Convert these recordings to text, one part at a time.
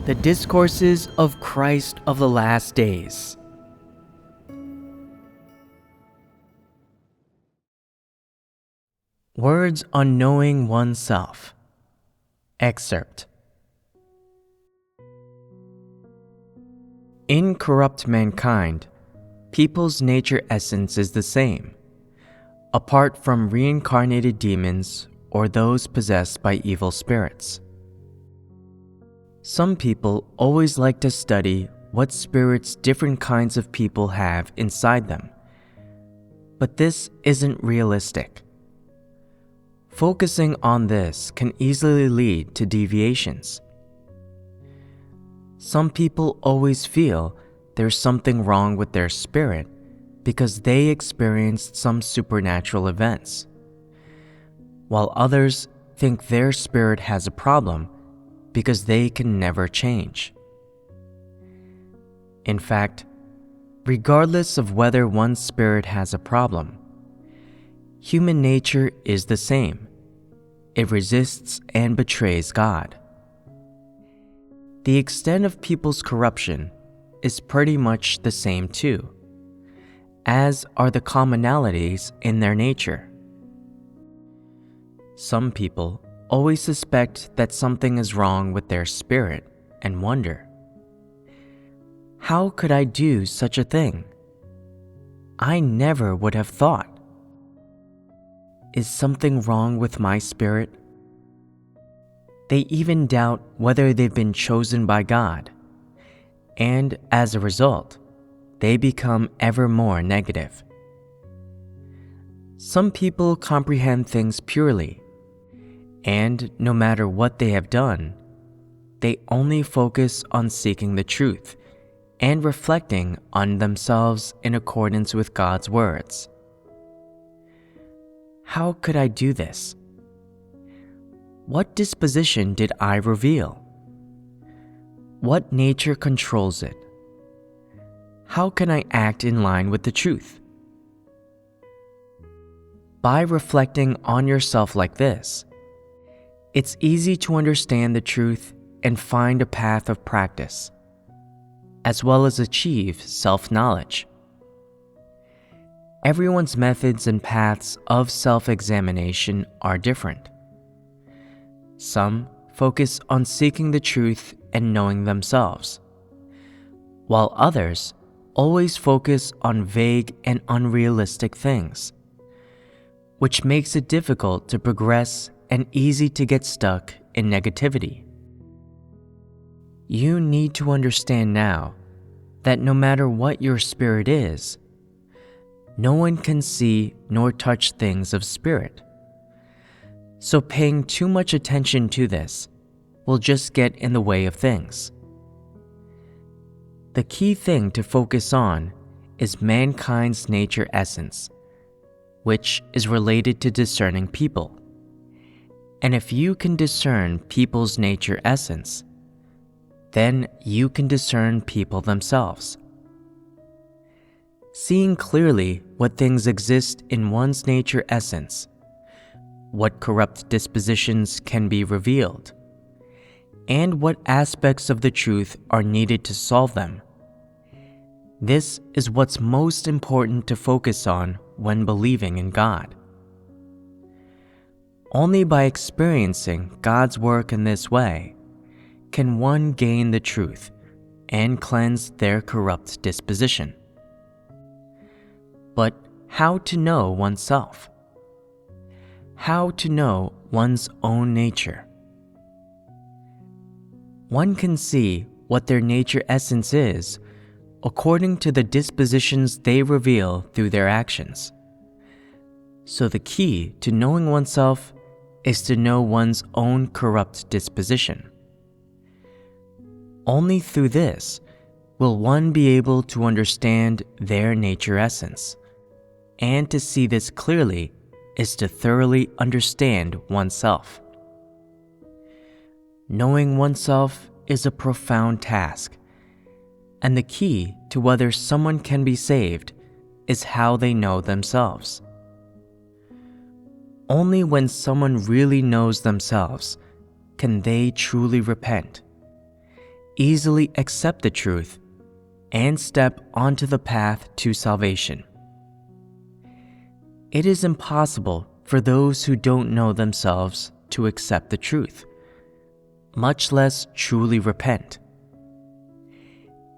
The Discourses of Christ of the Last Days. Words on Knowing Oneself. Excerpt. In corrupt mankind, people's nature essence is the same, apart from reincarnated demons or those possessed by evil spirits. Some people always like to study what spirits different kinds of people have inside them, but this isn't realistic. Focusing on this can easily lead to deviations. Some people always feel there's something wrong with their spirit because they experienced some supernatural events, while others think their spirit has a problem because they can never change. In fact, regardless of whether one's spirit has a problem, human nature is the same. It resists and betrays God. The extent of people's corruption is pretty much the same too, as are the commonalities in their nature. Some people always suspect that something is wrong with their spirit and wonder, how could I do such a thing? I never would have thought. Is something wrong with my spirit? They even doubt whether they've been chosen by God, and as a result, they become ever more negative. Some people comprehend things purely, and no matter what they have done, they only focus on seeking the truth and reflecting on themselves in accordance with God's words. How could I do this? What disposition did I reveal? What nature controls it? How can I act in line with the truth? By reflecting on yourself like this, it's easy to understand the truth and find a path of practice, as well as achieve self-knowledge. Everyone's methods and paths of self-examination are different. Some focus on seeking the truth and knowing themselves, while others always focus on vague and unrealistic things, which makes it difficult to progress and easy to get stuck in negativity. You need to understand now that no matter what your spirit is, no one can see nor touch things of spirit. So paying too much attention to this will just get in the way of things. The key thing to focus on is mankind's nature essence, which is related to discerning people. And if you can discern people's nature essence, then you can discern people themselves. Seeing clearly what things exist in one's nature essence, what corrupt dispositions can be revealed, and what aspects of the truth are needed to solve them. This is what's most important to focus on when believing in God. Only by experiencing God's work in this way can one gain the truth and cleanse their corrupt disposition. But how to know oneself? How to know one's own nature? One can see what their nature essence is according to the dispositions they reveal through their actions. So the key to knowing oneself is to know one's own corrupt disposition. Only through this will one be able to understand their nature essence, and to see this clearly is to thoroughly understand oneself. Knowing oneself is a profound task, and the key to whether someone can be saved is how they know themselves. Only when someone really knows themselves can they truly repent, easily accept the truth and step onto the path to salvation. It is impossible for those who don't know themselves to accept the truth, much less truly repent.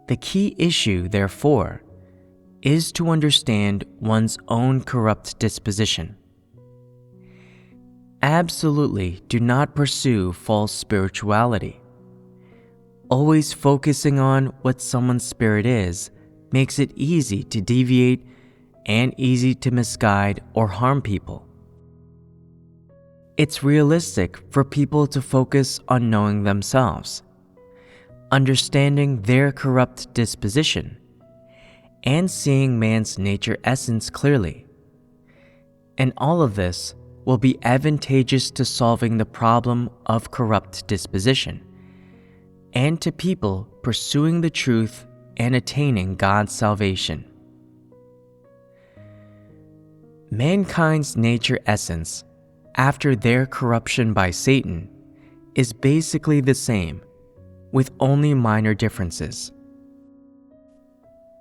The key issue, therefore, is to understand one's own corrupt disposition. Absolutely do not pursue false spirituality. Always focusing on what someone's spirit is makes it easy to deviate and easy to misguide or harm people. It's realistic for people to focus on knowing themselves, understanding their corrupt disposition, and seeing man's nature essence clearly. And all of this will be advantageous to solving the problem of corrupt disposition, and to people pursuing the truth and attaining God's salvation. Mankind's nature essence, after their corruption by Satan, is basically the same, with only minor differences.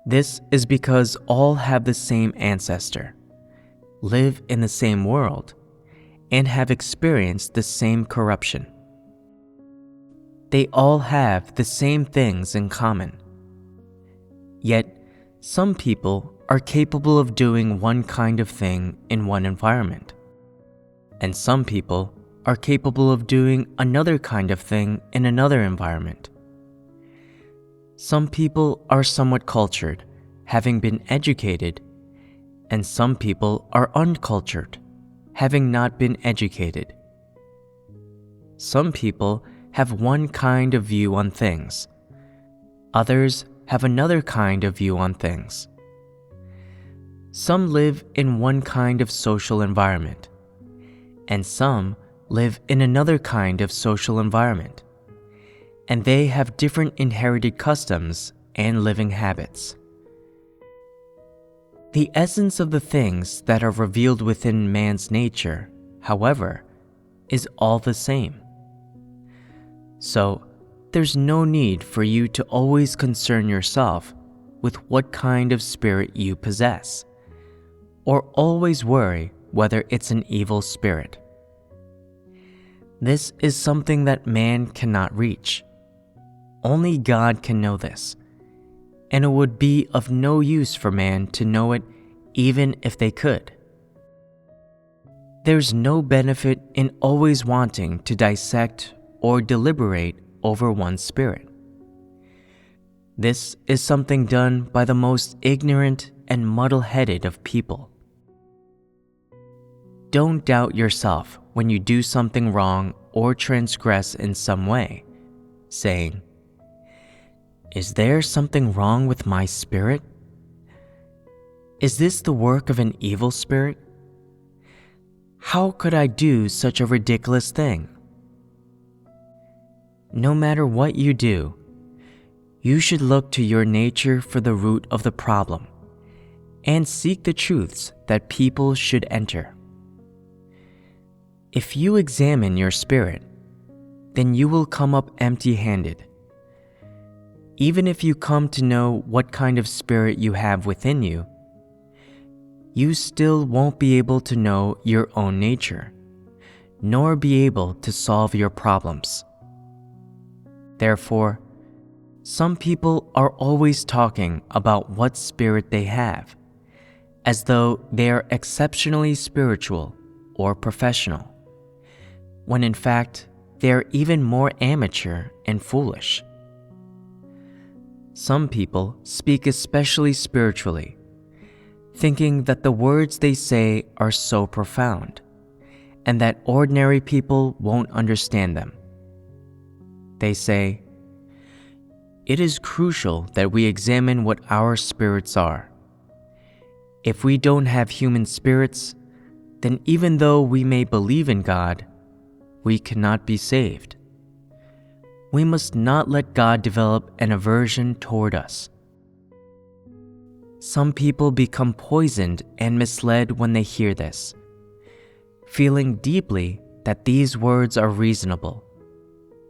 This is because all have the same ancestor, live in the same world, and have experienced the same corruption. They all have the same things in common. Yet, some people are capable of doing one kind of thing in one environment, and some people are capable of doing another kind of thing in another environment. Some people are somewhat cultured, having been educated, and some people are uncultured, having not been educated. Some people have one kind of view on things. Others have another kind of view on things. Some live in one kind of social environment, and some live in another kind of social environment, and they have different inherited customs and living habits. The essence of the things that are revealed within man's nature, however, is all the same. So, there's no need for you to always concern yourself with what kind of spirit you possess, or always worry whether it's an evil spirit. This is something that man cannot reach. Only God can know this, and it would be of no use for man to know it even if they could. There's no benefit in always wanting to dissect or deliberate over one's spirit. This is something done by the most ignorant and muddle-headed of people. Don't doubt yourself when you do something wrong or transgress in some way, saying, "Is there something wrong with my spirit? Is this the work of an evil spirit? How could I do such a ridiculous thing?" No matter what you do, you should look to your nature for the root of the problem and seek the truths that people should enter. If you examine your spirit, then you will come up empty-handed. Even if you come to know what kind of spirit you have within you, you still won't be able to know your own nature, nor be able to solve your problems. Therefore, some people are always talking about what spirit they have, as though they are exceptionally spiritual or professional, when in fact they are even more amateur and foolish. Some people speak especially spiritually, thinking that the words they say are so profound, and that ordinary people won't understand them. They say, "It is crucial that we examine what our spirits are. If we don't have human spirits, then even though we may believe in God, we cannot be saved. We must not let God develop an aversion toward us." Some people become poisoned and misled when they hear this, feeling deeply that these words are reasonable,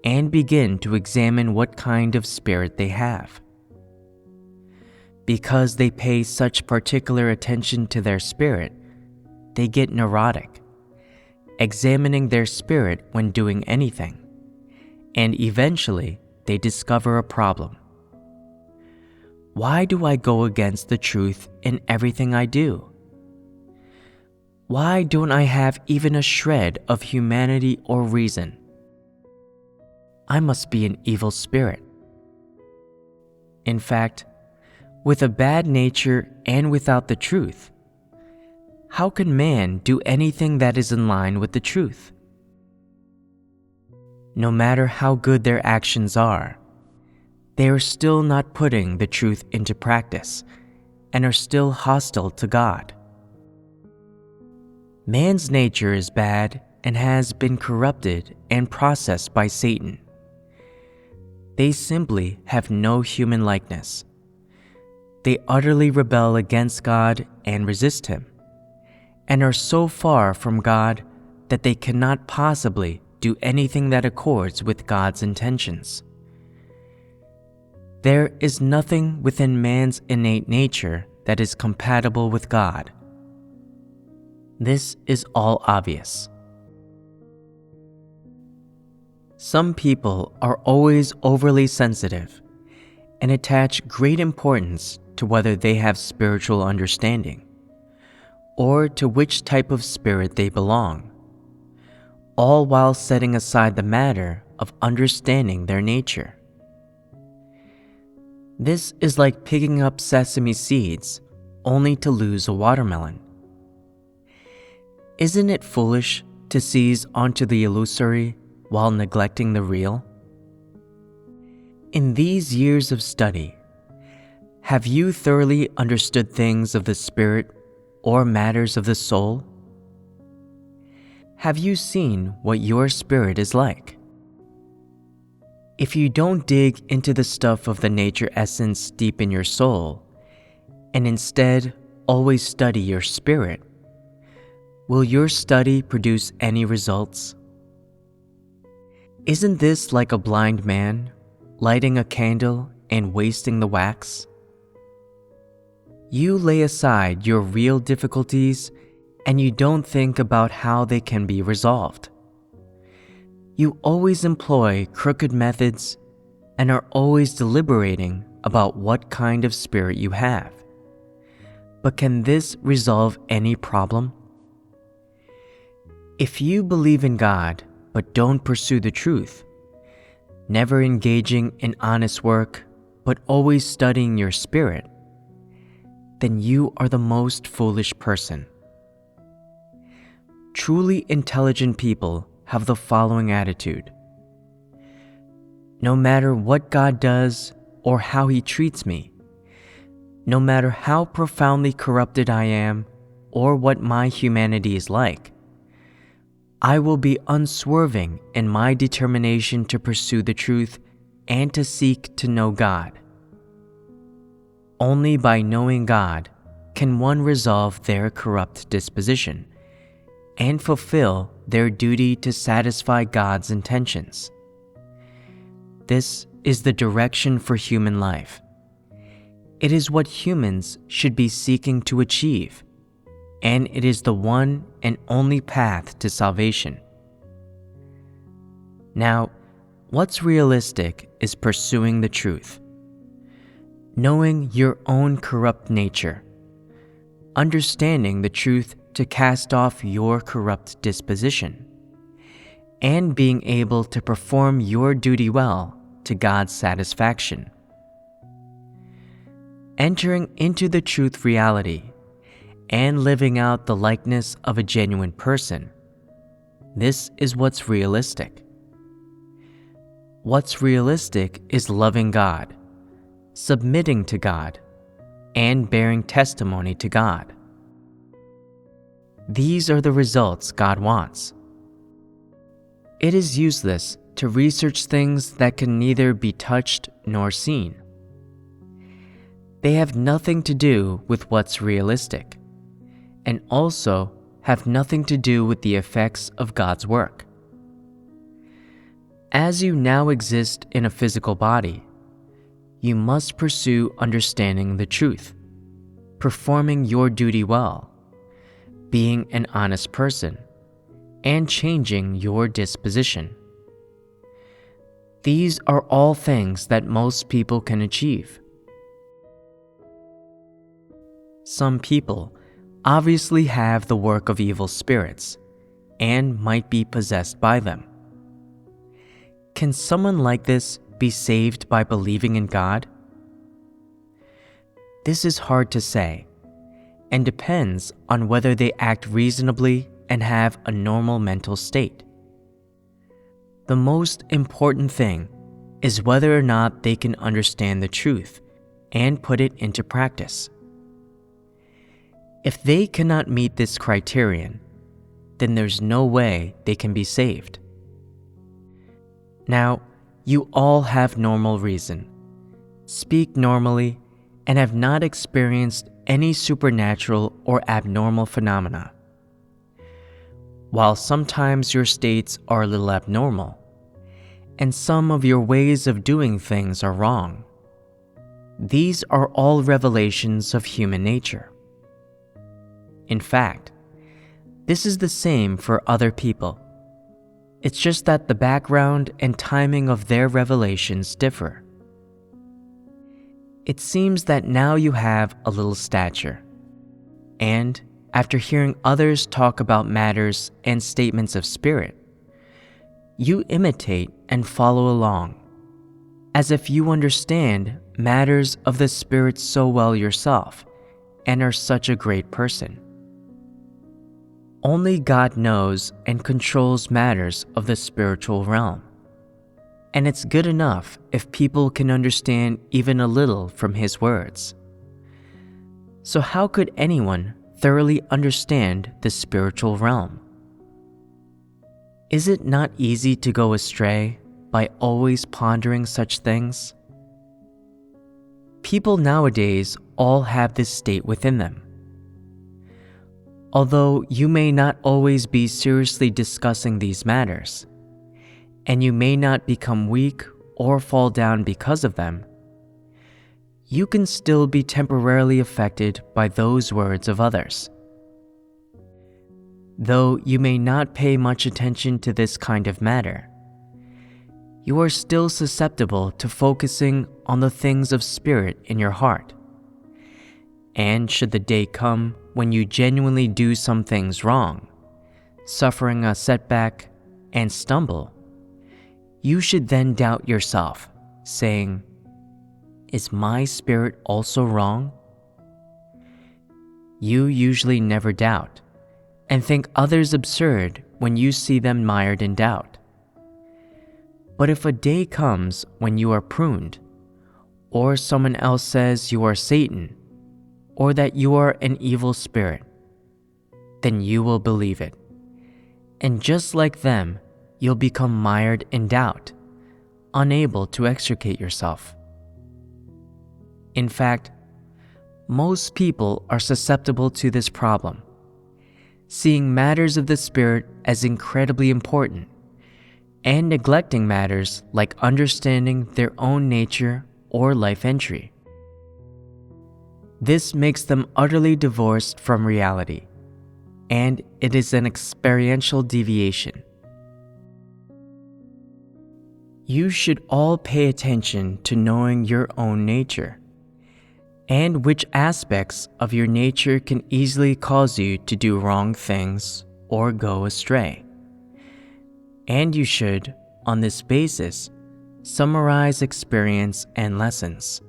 and begin to examine what kind of spirit they have. Because they pay such particular attention to their spirit, they get neurotic, examining their spirit when doing anything, and eventually they discover a problem. Why do I go against the truth in everything I do? Why don't I have even a shred of humanity or reason? I must be an evil spirit. In fact, with a bad nature and without the truth, how can man do anything that is in line with the truth? No matter how good their actions are, they are still not putting the truth into practice and are still hostile to God. Man's nature is bad and has been corrupted and processed by Satan. They simply have no human likeness. They utterly rebel against God and resist Him, and are so far from God that they cannot possibly do anything that accords with God's intentions. There is nothing within man's innate nature that is compatible with God. This is all obvious. Some people are always overly sensitive and attach great importance to whether they have spiritual understanding or to which type of spirit they belong, all while setting aside the matter of understanding their nature. This is like picking up sesame seeds only to lose a watermelon. Isn't it foolish to seize onto the illusory while neglecting the real? In these years of study, have you thoroughly understood things of the spirit or matters of the soul? Have you seen what your spirit is like? If you don't dig into the stuff of the nature essence deep in your soul, and instead always study your spirit, will your study produce any results? Isn't this like a blind man lighting a candle and wasting the wax? You lay aside your real difficulties and you don't think about how they can be resolved. You always employ crooked methods and are always deliberating about what kind of spirit you have. But can this resolve any problem? If you believe in God but don't pursue the truth, never engaging in honest work but always studying your spirit, then you are the most foolish person. Truly intelligent people have the following attitude: no matter what God does or how He treats me, no matter how profoundly corrupted I am or what my humanity is like, I will be unswerving in my determination to pursue the truth and to seek to know God. Only by knowing God can one resolve their corrupt disposition and fulfill their duty to satisfy God's intentions. This is the direction for human life. It is what humans should be seeking to achieve, and it is the one and only path to salvation. Now, what's realistic is pursuing the truth, knowing your own corrupt nature, understanding the truth to cast off your corrupt disposition, and being able to perform your duty well to God's satisfaction. Entering into the truth reality and living out the likeness of a genuine person, this is what's realistic. What's realistic is loving God, submitting to God, and bearing testimony to God. These are the results God wants. It is useless to research things that can neither be touched nor seen. They have nothing to do with what's realistic, and also have nothing to do with the effects of God's work. As you now exist in a physical body, you must pursue understanding the truth, performing your duty well, being an honest person, and changing your disposition. These are all things that most people can achieve. Some people obviously have the work of evil spirits and might be possessed by them. Can someone like this be saved by believing in God? This is hard to say, and depends on whether they act reasonably and have a normal mental state. The most important thing is whether or not they can understand the truth and put it into practice. If they cannot meet this criterion, then there's no way they can be saved. Now, you all have normal reason, speak normally, and have not experienced any supernatural or abnormal phenomena. While sometimes your states are a little abnormal, and some of your ways of doing things are wrong, these are all revelations of human nature. In fact, this is the same for other people. It's just that the background and timing of their revelations differ. It seems that now you have a little stature, and after hearing others talk about matters and statements of spirit, you imitate and follow along, as if you understand matters of the spirit so well yourself and are such a great person. Only God knows and controls matters of the spiritual realm, and it's good enough if people can understand even a little from His words. So how could anyone thoroughly understand the spiritual realm? Is it not easy to go astray by always pondering such things? People nowadays all have this state within them. Although you may not always be seriously discussing these matters, and you may not become weak or fall down because of them, you can still be temporarily affected by those words of others. Though you may not pay much attention to this kind of matter, you are still susceptible to focusing on the things of spirit in your heart. And should the day come when you genuinely do some things wrong, suffering a setback, and stumble, you should then doubt yourself, saying, "Is my spirit also wrong?" You usually never doubt, and think others absurd when you see them mired in doubt. But if a day comes when you are pruned, or someone else says you are Satan, or that you are an evil spirit, then you will believe it. And just like them, you'll become mired in doubt, unable to extricate yourself. In fact, most people are susceptible to this problem, seeing matters of the spirit as incredibly important, and neglecting matters like understanding their own nature or life entry. This makes them utterly divorced from reality, and it is an experiential deviation. You should all pay attention to knowing your own nature, and which aspects of your nature can easily cause you to do wrong things or go astray. And you should, on this basis, summarize experience and lessons.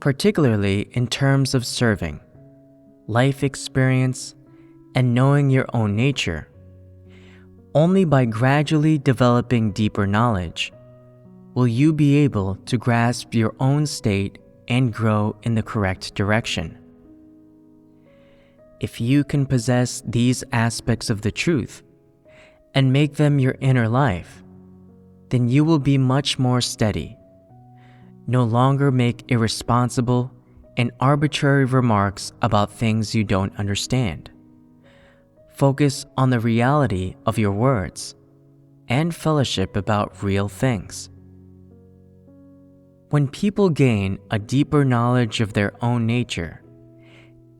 Particularly in terms of serving, life experience, and knowing your own nature. Only by gradually developing deeper knowledge will you be able to grasp your own state and grow in the correct direction. If you can possess these aspects of the truth and make them your inner life, then you will be much more steady. No longer make irresponsible and arbitrary remarks about things you don't understand. Focus on the reality of your words, and fellowship about real things. When people gain a deeper knowledge of their own nature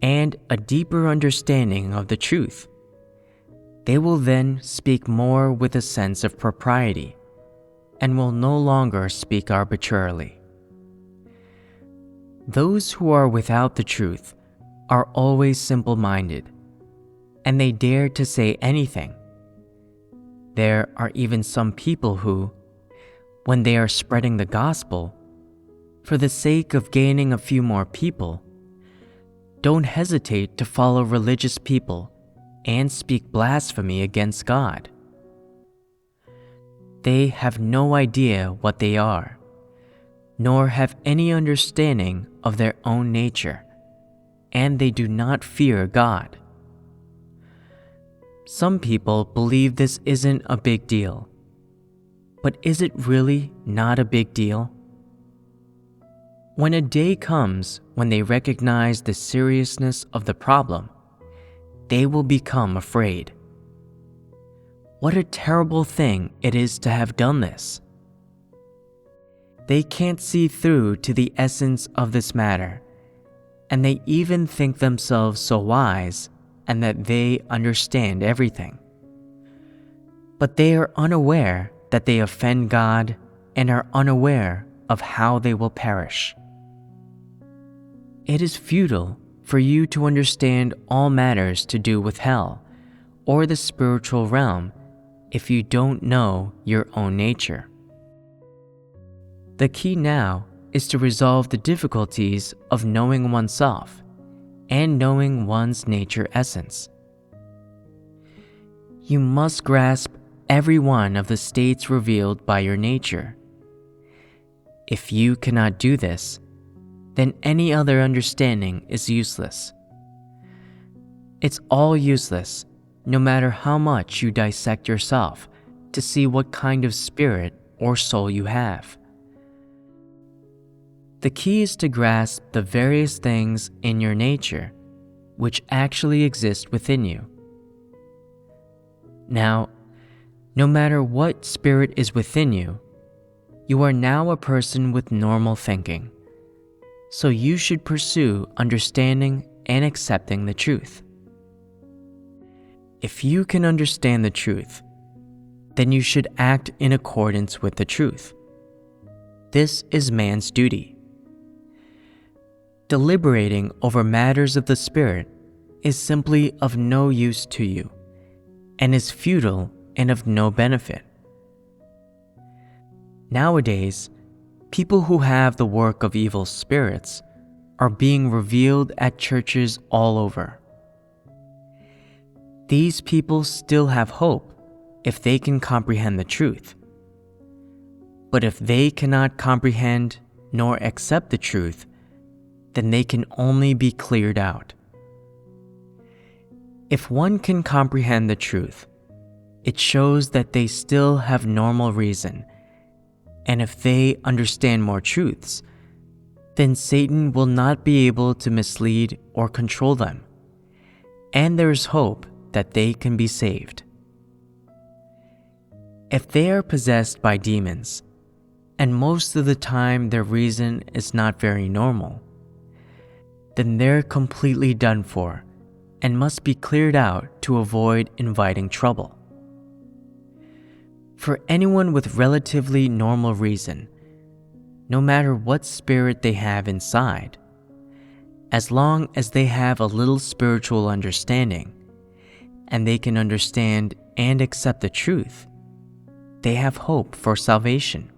and a deeper understanding of the truth, they will then speak more with a sense of propriety and will no longer speak arbitrarily. Those who are without the truth are always simple-minded, and they dare to say anything. There are even some people who, when they are spreading the gospel, for the sake of gaining a few more people, don't hesitate to follow religious people and speak blasphemy against God. They have no idea what they are, nor have any understanding of their own nature, and they do not fear God. Some people believe this isn't a big deal, but is it really not a big deal? When a day comes when they recognize the seriousness of the problem, they will become afraid. What a terrible thing it is to have done this. They can't see through to the essence of this matter, and they even think themselves so wise and that they understand everything. But they are unaware that they offend God and are unaware of how they will perish. It is futile for you to understand all matters to do with hell or the spiritual realm if you don't know your own nature. The key now is to resolve the difficulties of knowing oneself and knowing one's nature essence. You must grasp every one of the states revealed by your nature. If you cannot do this, then any other understanding is useless. It's all useless, no matter how much you dissect yourself to see what kind of spirit or soul you have. The key is to grasp the various things in your nature which actually exist within you. Now, no matter what spirit is within you, you are now a person with normal thinking. So you should pursue understanding and accepting the truth. If you can understand the truth, then you should act in accordance with the truth. This is man's duty. Deliberating over matters of the spirit is simply of no use to you, and is futile and of no benefit. Nowadays, people who have the work of evil spirits are being revealed at churches all over. These people still have hope if they can comprehend the truth. But if they cannot comprehend nor accept the truth, then they can only be cleared out. If one can comprehend the truth, it shows that they still have normal reason. And if they understand more truths, then Satan will not be able to mislead or control them, and there is hope that they can be saved. If they are possessed by demons, and most of the time their reason is not very normal, then they're completely done for and must be cleared out to avoid inviting trouble. For anyone with relatively normal reason, no matter what spirit they have inside, as long as they have a little spiritual understanding, and they can understand and accept the truth, they have hope for salvation.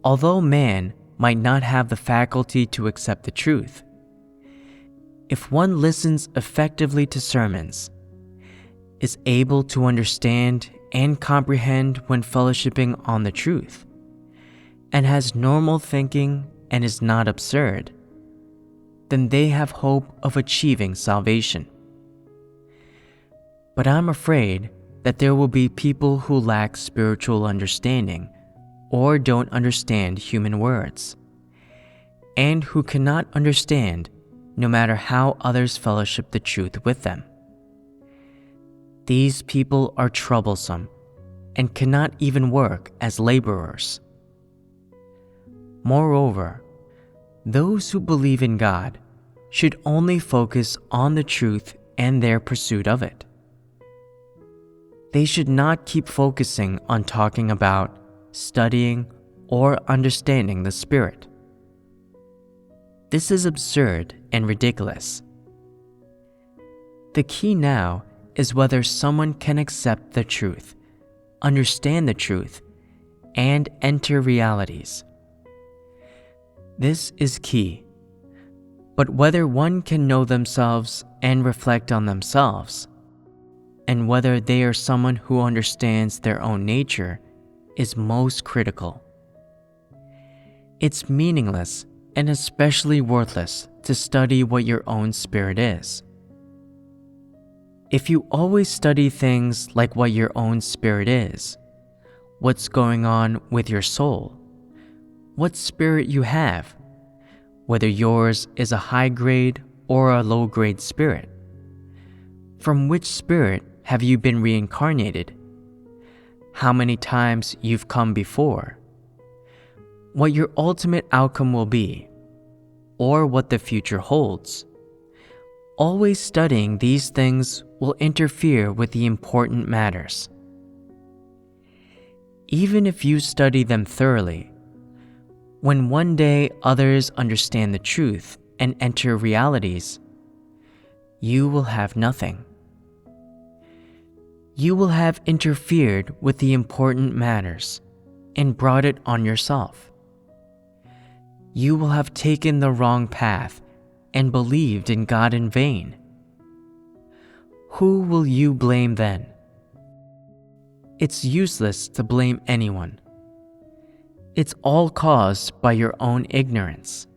Although man might not have the faculty to accept the truth, if one listens effectively to sermons, is able to understand and comprehend when fellowshipping on the truth, and has normal thinking and is not absurd, then they have hope of achieving salvation. But I'm afraid that there will be people who lack spiritual understanding or don't understand human words, and who cannot understand no matter how others fellowship the truth with them. These people are troublesome and cannot even work as laborers. Moreover, those who believe in God should only focus on the truth and their pursuit of it. They should not keep focusing on talking about, studying, or understanding the Spirit. This is absurd and ridiculous. The key now is whether someone can accept the truth, understand the truth, and enter realities. This is key. But whether one can know themselves and reflect on themselves, and whether they are someone who understands their own nature, is most critical. It's meaningless and especially worthless to study what your own spirit is. If you always study things like what your own spirit is, what's going on with your soul, what spirit you have, whether yours is a high-grade or a low-grade spirit, from which spirit have you been reincarnated, how many times you've come before, what your ultimate outcome will be, or what the future holds. Always studying these things will interfere with the important matters. Even if you study them thoroughly, when one day others understand the truth and enter realities, you will have nothing. You will have interfered with the important matters and brought it on yourself. You will have taken the wrong path and believed in God in vain. Who will you blame then? It's useless to blame anyone. It's all caused by your own ignorance.